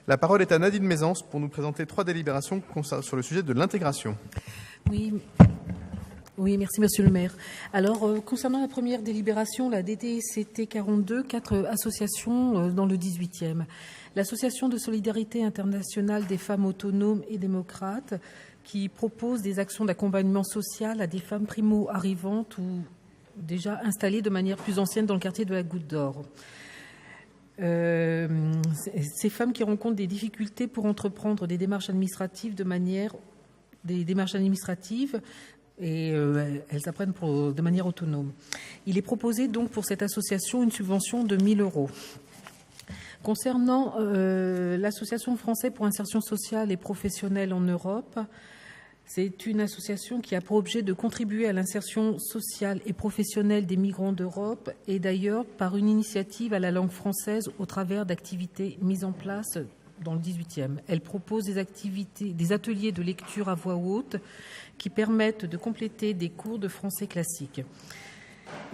La parole est à Nadine Mézance pour nous présenter 3 délibérations sur le sujet de l'intégration. Oui, merci Monsieur le maire. Alors, concernant la première délibération, la DTCT 42, 4 associations dans le 18e. L'Association de solidarité internationale des femmes autonomes et démocrates qui propose des actions d'accompagnement social à des femmes primo-arrivantes ou déjà installées de manière plus ancienne dans le quartier de la Goutte d'Or. Ces femmes qui rencontrent des difficultés pour entreprendre des démarches administratives et elles apprennent de manière autonome. Il est proposé donc pour cette association une subvention de 1 000 €. Concernant l'Association française pour insertion sociale et professionnelle en Europe, c'est une association qui a pour objet de contribuer à l'insertion sociale et professionnelle des migrants d'Europe et d'ailleurs par une initiative à la langue française au travers d'activités mises en place dans le 18e. Elle propose des ateliers de lecture à voix haute qui permettent de compléter des cours de français classique.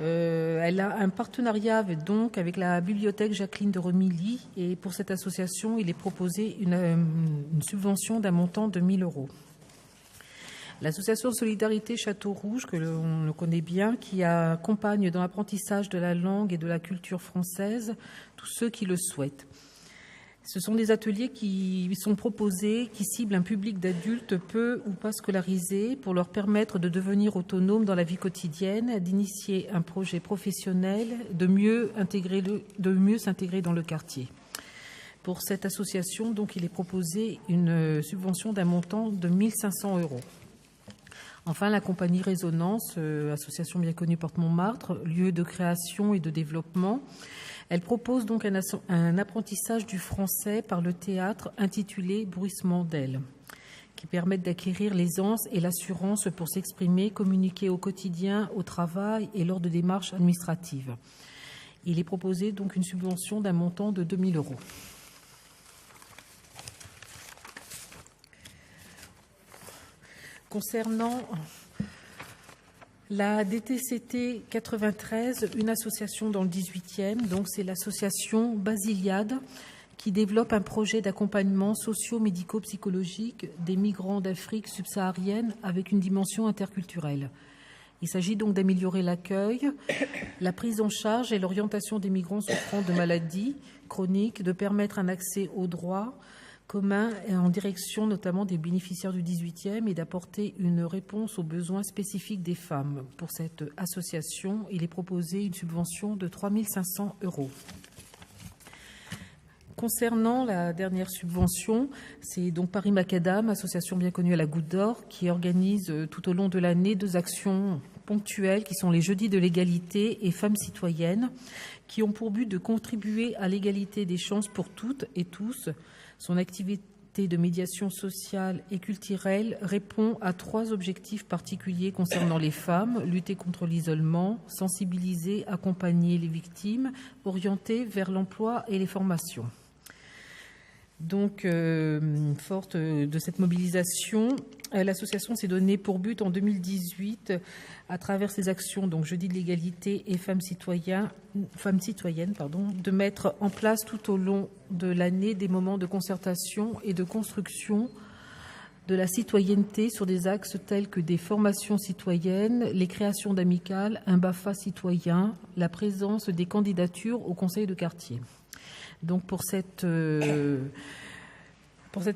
Elle a un partenariat donc avec la bibliothèque Jacqueline de Remilly et pour cette association, il est proposé une subvention d'un montant de 1 000 €. L'association Solidarité Château Rouge, que l'on connaît bien, qui accompagne dans l'apprentissage de la langue et de la culture française tous ceux qui le souhaitent. Ce sont des ateliers qui sont proposés, qui ciblent un public d'adultes peu ou pas scolarisés pour leur permettre de devenir autonomes dans la vie quotidienne, d'initier un projet professionnel, de mieux s'intégrer dans le quartier. Pour cette association, donc, il est proposé une subvention d'un montant de 1 500 €. Enfin, la compagnie Résonance, association bien connue Porte-Montmartre, lieu de création et de développement, elle propose donc un apprentissage du français par le théâtre intitulé Bruissement d'ailes, qui permettent d'acquérir l'aisance et l'assurance pour s'exprimer, communiquer au quotidien, au travail et lors de démarches administratives. Il est proposé donc une subvention d'un montant de 2 000 €. Concernant la DTCT 93, une association dans le 18e, donc c'est l'association Basiliade qui développe un projet d'accompagnement socio-médico-psychologique des migrants d'Afrique subsaharienne avec une dimension interculturelle. Il s'agit donc d'améliorer l'accueil, la prise en charge et l'orientation des migrants souffrant de maladies chroniques, de permettre un accès aux droits commun en direction notamment des bénéficiaires du 18e et d'apporter une réponse aux besoins spécifiques des femmes. Pour cette association, il est proposé une subvention de 3 500 €. Concernant la dernière subvention, c'est donc Paris Macadam, association bien connue à la Goutte d'Or, qui organise tout au long de l'année 2 actions ponctuelles qui sont les Jeudis de l'égalité et Femmes citoyennes, qui ont pour but de contribuer à l'égalité des chances pour toutes et tous. Son activité de médiation sociale et culturelle répond à 3 objectifs particuliers concernant les femmes: lutter contre l'isolement, sensibiliser, accompagner les victimes, orienter vers l'emploi et les formations. Donc, forte de cette mobilisation, l'association s'est donnée pour but en 2018, à travers ses actions, donc Jeudi de l'égalité et femmes citoyennes, de mettre en place tout au long de l'année des moments de concertation et de construction de la citoyenneté sur des axes tels que des formations citoyennes, les créations d'amicales, un BAFA citoyen, la présence des candidatures au conseil de quartier. Donc pour cette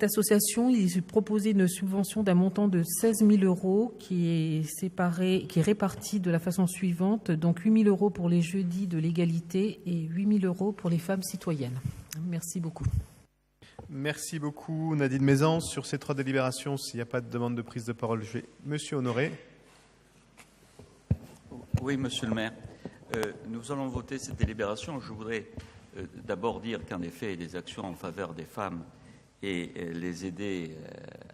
association, il est proposé une subvention d'un montant de 16 000 € qui est répartie de la façon suivante. Donc 8 000 € pour les jeudis de l'égalité et 8 000 € pour les femmes citoyennes. Merci beaucoup. Merci beaucoup Nadine Mézance. Sur ces 3 délibérations, s'il n'y a pas de demande de prise de parole, je vais Monsieur Honoré. Oui, Monsieur le maire. Nous allons voter cette délibération. Je voudrais d'abord dire qu'en effet, les actions en faveur des femmes et les aider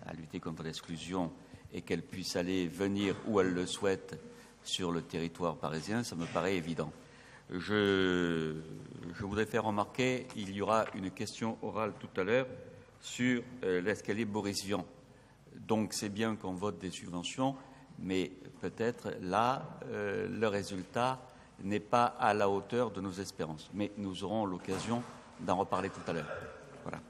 à lutter contre l'exclusion et qu'elles puissent aller venir où elles le souhaitent sur le territoire parisien, ça me paraît évident. Je voudrais faire remarquer, il y aura une question orale tout à l'heure sur l'escalier Boris Vian. Donc c'est bien qu'on vote des subventions, mais peut-être là, le résultat n'est pas à la hauteur de nos espérances. Mais nous aurons l'occasion d'en reparler tout à l'heure. Voilà.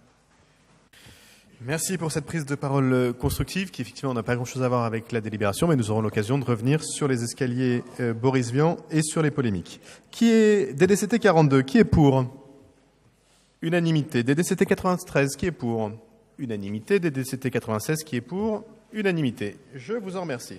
Merci pour cette prise de parole constructive qui effectivement n'a pas grand-chose à voir avec la délibération, mais nous aurons l'occasion de revenir sur les escaliers Boris Vian et sur les polémiques. Qui est DDCT 42? Qui est pour? Unanimité. DDCT 93, qui est pour? Unanimité. DDCT 96, qui est pour? Unanimité. Je vous en remercie.